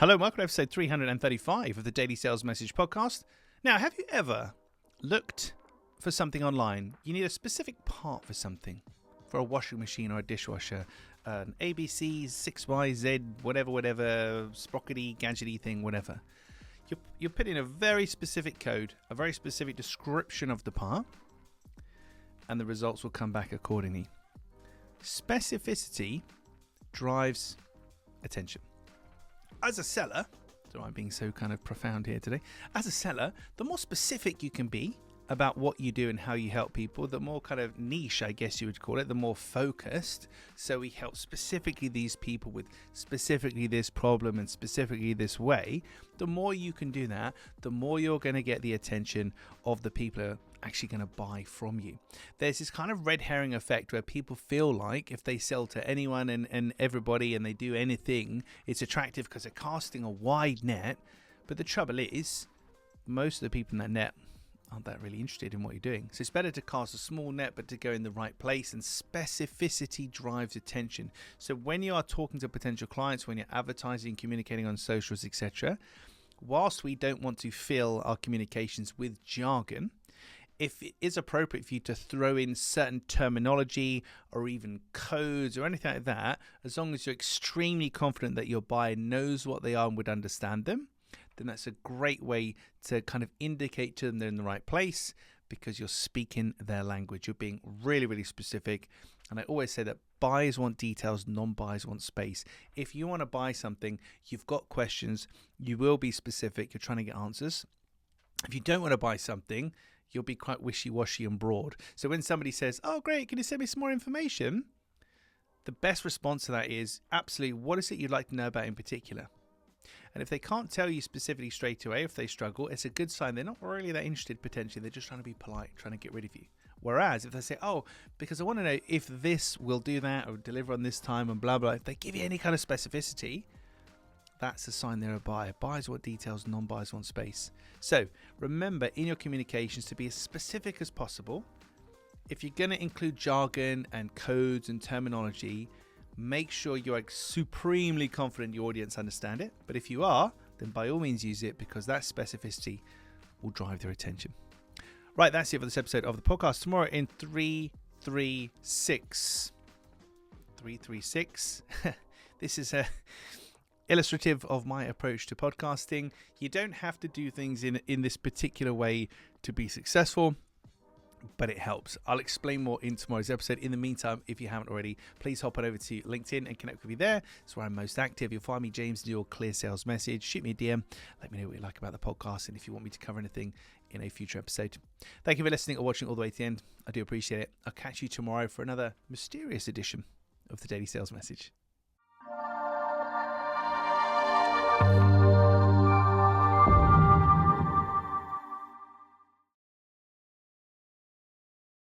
Hello, welcome to episode 335 of the Daily Sales Message podcast. Now, have you ever looked for something online? You need a specific part for something, for a washing machine or a dishwasher, an ABC, 6YZ, whatever, sprockety, gadgety thing, whatever. You put in a very specific code, a very specific description of the part, and the results will come back accordingly. Specificity drives attention. As a seller, so I'm being so kind of profound here today. As a seller, the more specific you can be about what you do and how you help people, the more kind of niche, I guess you would call it, the more focused. So we help specifically these people with specifically this problem and specifically this way. The more you can do that, the more you're going to get the attention of the people who are actually going to buy from you. There's this kind of red herring effect where people feel like if they sell to anyone and everybody and they do anything, it's attractive because they're casting a wide net. But the trouble is, most of the people in that net aren't that really interested in what you're doing. So it's better to cast a small net but to go in the right place, and specificity drives attention. So when you are talking to potential clients, when you're advertising, communicating on socials, etc., whilst we don't want to fill our communications with jargon, if it is appropriate for you to throw in certain terminology or even codes or anything like that, as long as you're extremely confident that your buyer knows what they are and would understand them, then that's a great way to kind of indicate to them they're in the right place, because you're speaking their language. You're being really, really specific. And I always say that buyers want details, non-buyers want space. If you want to buy something, you've got questions, you will be specific, you're trying to get answers. If you don't want to buy something, you'll be quite wishy-washy and broad. So when somebody says, oh, great, can you send me some more information? The best response to that is, absolutely, what is it you'd like to know about in particular? And if they can't tell you specifically straight away, if they struggle, it's a good sign they're not really that interested potentially. They're just trying to be polite, trying to get rid of you. Whereas if they say, oh, because I want to know if this will do that or deliver on this time and blah, blah, if they give you any kind of specificity, that's a sign they're a buyer. Buyers want details, non-buyers want space. So remember in your communications to be as specific as possible. If you're going to include jargon and codes and terminology, make sure you're supremely confident your audience understand it. But if you are, then by all means use it, because that specificity will drive their attention. Right, that's it for this episode of the podcast. Tomorrow in 336. 336. This is illustrative of my approach to podcasting. You don't have to do things in this particular way to be successful, but it helps. I'll explain more in tomorrow's episode. In the meantime, if you haven't already, please hop on over to LinkedIn and connect with me there. It's where I'm most active. You'll find me, James, in your clear sales message. Shoot me a DM. Let me know what you like about the podcast and if you want me to cover anything in a future episode. Thank you for listening or watching all the way to the end. I do appreciate it. I'll catch you tomorrow for another mysterious edition of the Daily Sales Message.